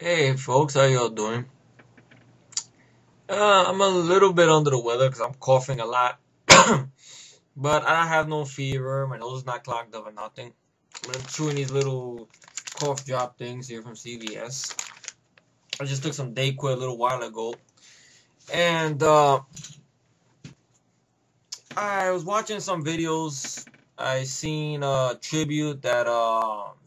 Hey folks, how y'all doing? I'm a little bit under the weather because I'm coughing a lot, but I have no fever. My nose is not clogged up or nothing. But I'm chewing these little cough drop things here from CVS. I just took some Dayquil a little while ago, and I was watching some videos. I seen a tribute that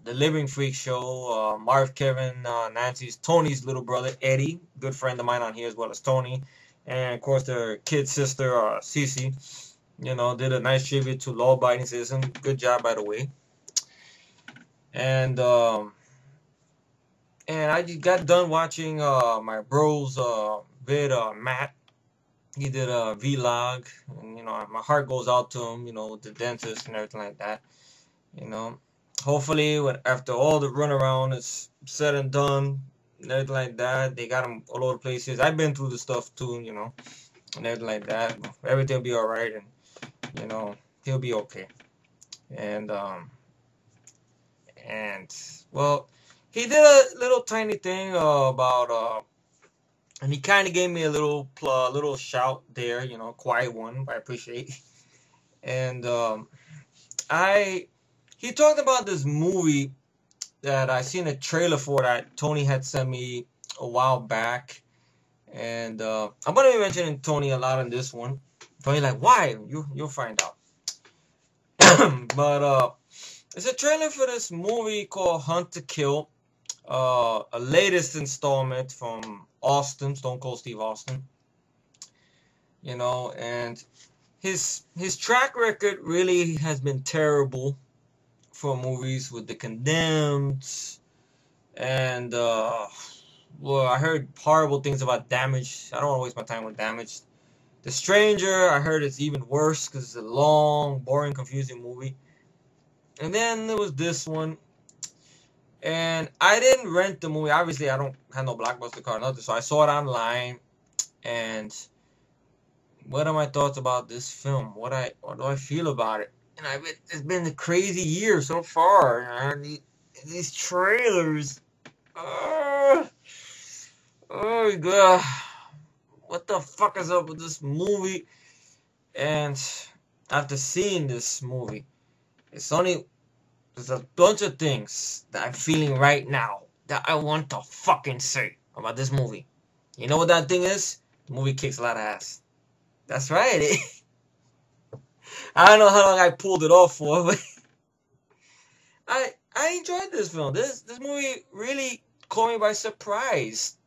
the Living Freak show, Marv, Kevin, Nancy's, Tony's little brother Eddie, good friend of mine on here as well as Tony, and of course their kid sister Cece. Did a nice tribute to law-abiding citizen. Good job, by the way. And I just got done watching my bro's vid, Matt. He did a vlog, and my heart goes out to him. With the dentist and everything like that. You know, hopefully, after all the runaround is said and done, and everything like that, they got him all over places. I've been through the stuff too, and everything like that. Everything will be all right, and he'll be okay. And and well, he did a little tiny thing about and he kind of gave me a little shout there, quiet one, but I appreciate. And I he talked about this movie that I seen a trailer for that Tony had sent me a while back, and I'm gonna be mentioning Tony a lot in this one. Tony like, why? You'll find out. But it's a trailer for this movie called Hunt to Kill, a latest installment from Austin, Stone Cold Steve Austin. And his track record really has been terrible for movies with The Condemned, and well, I heard horrible things about Damage. I don't want to waste my time with Damage. The Stranger, I heard it's even worse because it's a long, boring, confusing movie. And then there was this one, and I didn't rent the movie. Obviously, I don't have no Blockbuster card, nothing. So I saw it online, and what are my thoughts about this film? What do I feel about it? And it's been a crazy year so far. These trailers. Uh, oh god, what the fuck is up with this movie? And after seeing this movie, there's a bunch of things that I'm feeling right now that I want to fucking say about this movie. You know what that thing is? The movie kicks a lot of ass. That's right. I don't know how long I pulled it off for, but I enjoyed this film. This movie really caught me by surprise.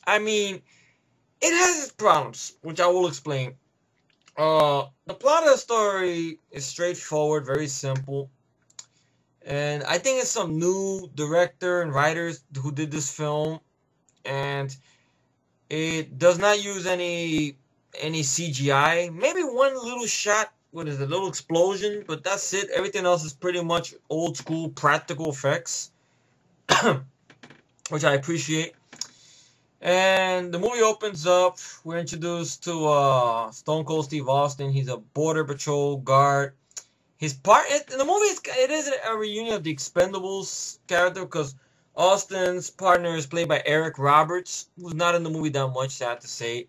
I mean, it has its problems, which I will explain. The plot of the story is straightforward, very simple. And I think it's some new director and writers who did this film, and it does not use any CGI. Maybe one little shot with a little explosion, but that's it. Everything else is pretty much old school practical effects, which I appreciate. And the movie opens up. We're introduced to Stone Cold Steve Austin. He's a border patrol guard. His part in the movie it is a reunion of the Expendables character because Austin's partner is played by Eric Roberts, who's not in the movie that much, sad to say.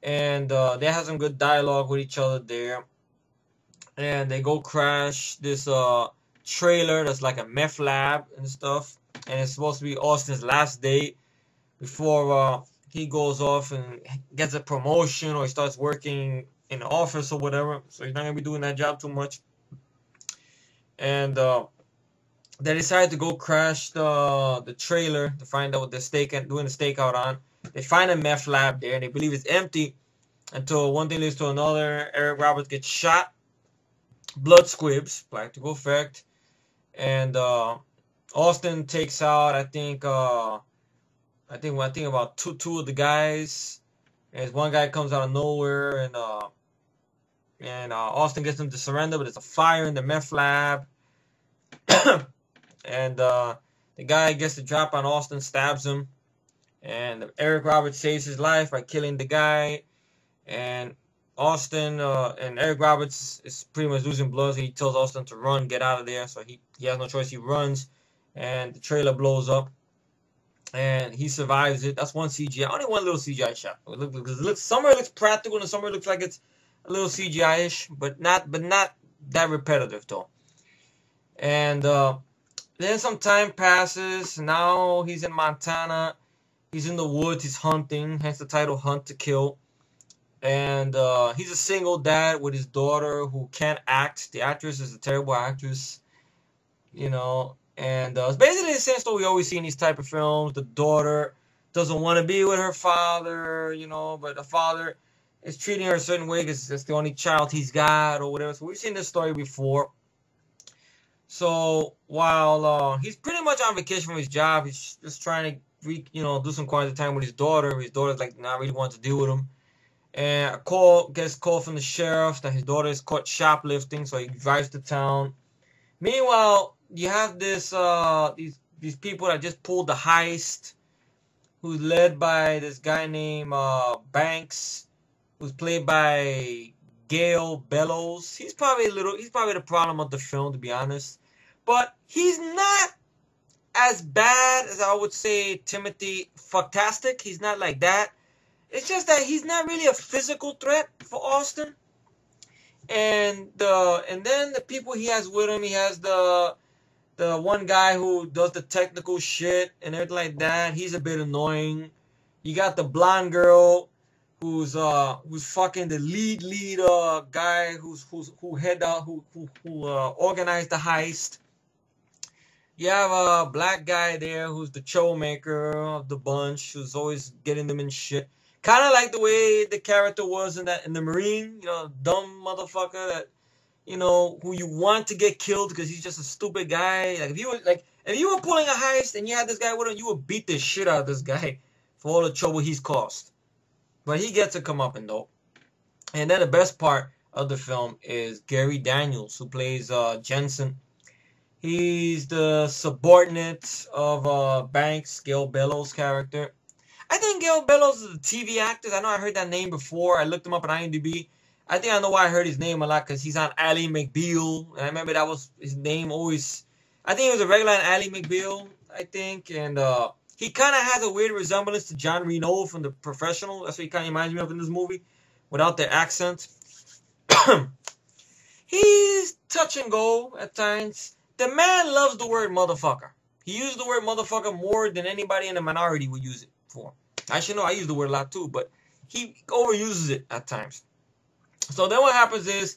And they have some good dialogue with each other there. And they go crash this trailer that's like a meth lab and stuff. And it's supposed to be Austin's last day before he goes off and gets a promotion or he starts working in the office or whatever. So he's not gonna be doing that job too much. And they decide to go crash the trailer to find out what they're doing the stakeout on. They find a meth lab there and they believe it's empty until one thing leads to another. Eric Roberts gets shot. Blood squibs, practical effect. And Austin takes out I think about two of the guys. And one guy comes out of nowhere and Austin gets him to surrender, but there's a fire in the meth lab. And the guy gets the drop on Austin, stabs him. And Eric Roberts saves his life by killing the guy. And Austin and Eric Roberts is pretty much losing blood. So he tells Austin to run, get out of there. So he has no choice. He runs, and the trailer blows up. and he survives it. That's one CGI, only one little CGI shot. Somewhere it looks practical, and somewhere it looks like it's a little CGI-ish, but not that repetitive though. And then some time passes. Now he's in Montana. He's in the woods. He's hunting. Hence the title, Hunt to Kill. And he's a single dad with his daughter who can't act. The actress is a terrible actress, you know. And it's basically the same story we always see in these type of films. The daughter doesn't want to be with her father, you know, but the father is treating her a certain way because it's the only child he's got or whatever. So we've seen this story before. So while he's pretty much on vacation from his job, he's just trying to, do some quality time with his daughter. His daughter's like not really want to deal with him. And gets called from the sheriff that his daughter is caught shoplifting, so he drives to town. Meanwhile, you have these people that just pulled the heist, who's led by this guy named Banks, who's played by Gail Bellows. He's probably the problem of the film, to be honest. But he's not as bad as I would say Timothy Fucktastic. He's not like that. It's just that he's not really a physical threat for Austin. And then the people he has with him, he has the one guy who does the technical shit and everything like that. He's a bit annoying. You got the blonde girl who's fucking the lead guy who organized the heist. You have a black guy there who's the troublemaker of the bunch, who's always getting them in shit. Kind of like the way the character was in the Marine, dumb motherfucker that, who you want to get killed because he's just a stupid guy. Like if you were pulling a heist and you had this guy with him, you would beat the shit out of this guy for all the trouble he's caused. But he gets to come up and though. And then the best part of the film is Gary Daniels, who plays Jensen. He's the subordinate of Banks, Gail Bellows' character. I think Gail Bellows is a TV actor. I know I heard that name before. I looked him up on IMDb. I think I know why I heard his name a lot, because he's on Ally McBeal. And I remember that was his name always. I think he was a regular on Ally McBeal, I think. And he kind of has a weird resemblance to John Reno from The Professional. That's what he kind of reminds me of in this movie, without the accent. He's touch and go at times. The man loves the word motherfucker. He used the word motherfucker more than anybody in the minority would use it for. Actually, no, I use the word a lot too, but he overuses it at times. So then what happens is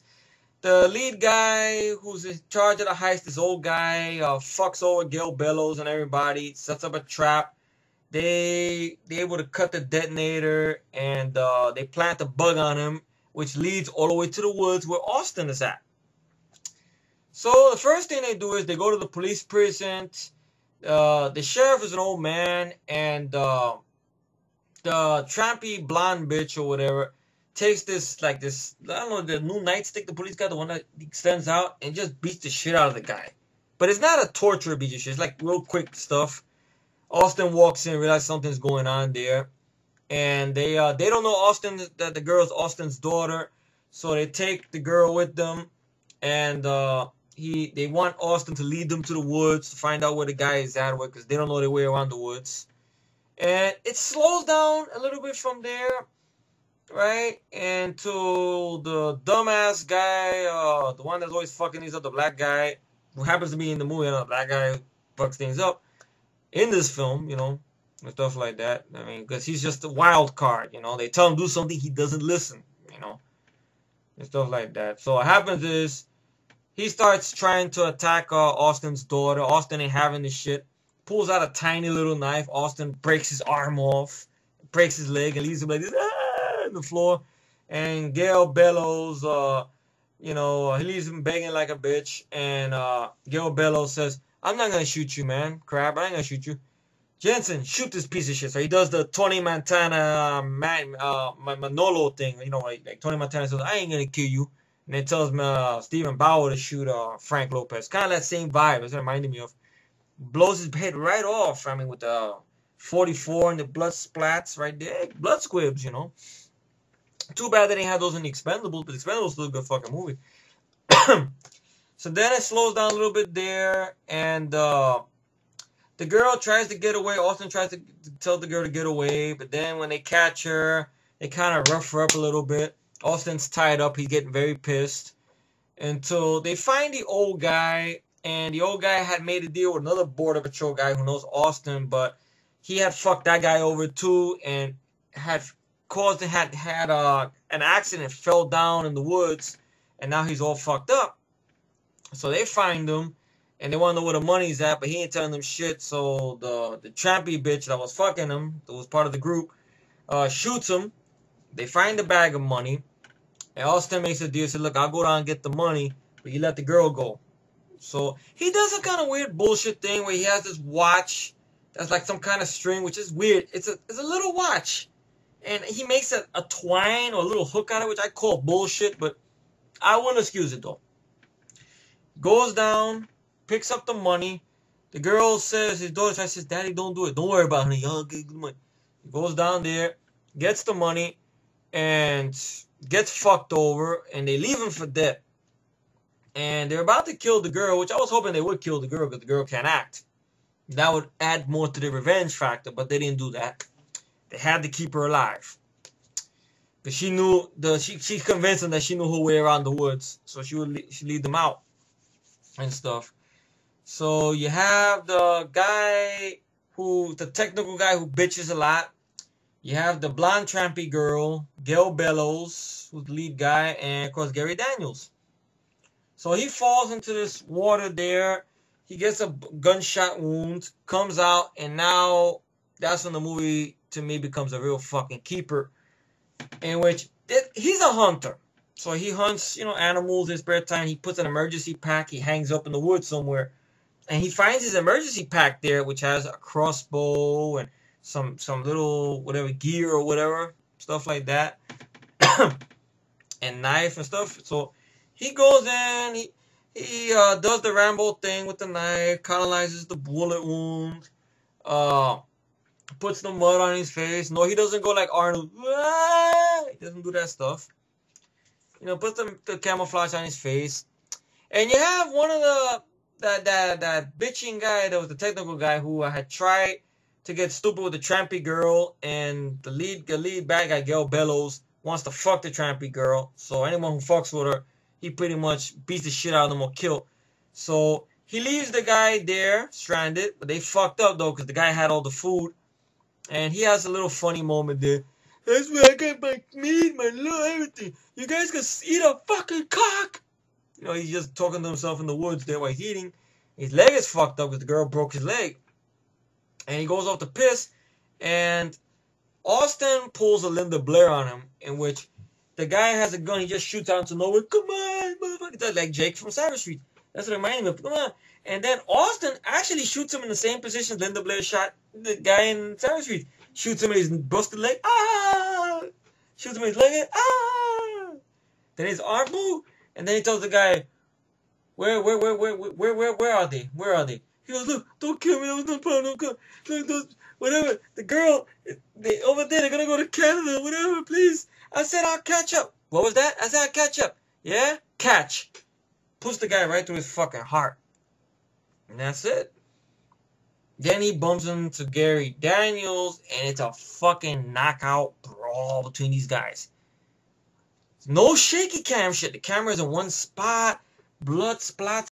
the lead guy who's in charge of the heist, this old guy, fucks over Gail Bellows and everybody, sets up a trap. They able to cut the detonator, and they plant a bug on him, which leads all the way to the woods where Austin is at. So the first thing they do is they go to the police precinct. The sheriff is an old man, and the trampy blonde bitch or whatever takes this, I don't know, the new nightstick the police got, the one that extends out, and just beats the shit out of the guy. But it's not a torture beat of shit. It's like real quick stuff. Austin walks in, realizes something's going on there, and they don't know Austin, that the girl's Austin's daughter, so they take the girl with them, and they want Austin to lead them to the woods to find out where the guy is at, because they don't know their way around the woods. And it slows down a little bit from there, right? And to the dumbass guy, the one that's always fucking things up, the black guy, who happens to be in the movie, the black guy who fucks things up in this film, and stuff like that. I mean, because he's just a wild card, They tell him to do something, he doesn't listen, and stuff like that. So what happens is, he starts trying to attack Austin's daughter. Austin ain't having this shit. Pulls out a tiny little knife. Austin breaks his arm off, breaks his leg, and leaves him like this on the floor. And Gail Bellows, he leaves him begging like a bitch. And Gail Bellows says, "I'm not gonna shoot you, man. Crap, I ain't gonna shoot you. Jensen, shoot this piece of shit." So he does the Tony Montana Manolo thing. Like Tony Montana says, "I ain't gonna kill you." And it tells me Stephen Bauer to shoot Frank Lopez. Kind of that same vibe. It's reminding me of. Blows his head right off. I mean, with the 44 and the blood splats right there. Blood squibs, Too bad they didn't have those in the Expendables, but the Expendables is still a good fucking movie. So then it slows down a little bit there. And The girl tries to get away. Austin tries to tell the girl to get away, but then when they catch her, they kind of rough her up a little bit. Austin's tied up. He's getting very pissed until they find the old guy, and the old guy had made a deal with another border patrol guy who knows Austin, but he had fucked that guy over too, and had an accident, fell down in the woods, and now he's all fucked up. So they find him, and they want to know where the money's at, but he ain't telling them shit. So the trampy bitch that was fucking him, that was part of the group, shoots him. They find the bag of money, and Austin makes a deal. Said, "Look, I'll go down and get the money, but you let the girl go." So he does a kind of weird bullshit thing where he has this watch that's like some kind of string, which is weird. It's a little watch, and he makes a twine or a little hook out of it, which I call bullshit, but I wouldn't excuse it though. Goes down, picks up the money. The girl says, his daughter says, "Daddy, don't do it. Don't worry about it, honey. I'll get the money." He goes down there, gets the money, and gets fucked over, and they leave him for dead. And they're about to kill the girl, which I was hoping they would kill the girl because the girl can't act. That would add more to the revenge factor, but they didn't do that. They had to keep her alive. Because she knew, she convinced them that she knew her way around the woods. So she lead them out and stuff. So you have the guy the technical guy who bitches a lot. You have the blonde trampy girl, Gail Bellows, who's the lead guy, and of course Gary Daniels. So he falls into this water there. He gets a gunshot wound, comes out, and now that's when the movie, to me, becomes a real fucking keeper. In which, he's a hunter. So he hunts, animals in his spare time. He puts an emergency pack. He hangs up in the woods somewhere. And he finds his emergency pack there, which has a crossbow and some little, whatever, gear or whatever. Stuff like that. And knife and stuff. So he goes in, he does the Rambo thing with the knife, colonizes the bullet wound, puts the mud on his face. No, he doesn't go like Arnold. He doesn't do that stuff. Puts the camouflage on his face. And you have one of that bitching guy that was the technical guy who had tried to get stupid with the trampy girl, and the lead bad guy, Gail Bellows, wants to fuck the trampy girl. So anyone who fucks with her, he pretty much beats the shit out of them or kill. So he leaves the guy there, stranded. But they fucked up, though, because the guy had all the food. And he has a little funny moment there. "That's where I got my meat, my little everything. You guys can eat a fucking cock." He's just talking to himself in the woods there while he's eating. His leg is fucked up because the girl broke his leg. And he goes off to piss. And Austin pulls a Linda Blair on him, in which the guy has a gun. He just shoots out into nowhere. "Come on, motherfucker." That's like Jake from Savage Street. That's what it reminded me of. "Come on." And then Austin actually shoots him in the same position Linda Blair shot the guy in Savage Street. Shoots him in his busted leg. Ah! Shoots him in his leg. Ah! Then his arm move. And then he tells the guy, where are they? Where are they? He goes, "Look, don't kill me. That was no problem. Don't kill. Look, whatever. The girl, they over there. They're gonna go to Canada. Whatever, please." I said I'll catch up. What was that? I said I'll catch up. Yeah? Catch. Puts the guy right through his fucking heart. And that's it. Then he bumps into Gary Daniels, and it's a fucking knockout brawl between these guys. No shaky cam shit. The camera's in one spot. Blood splats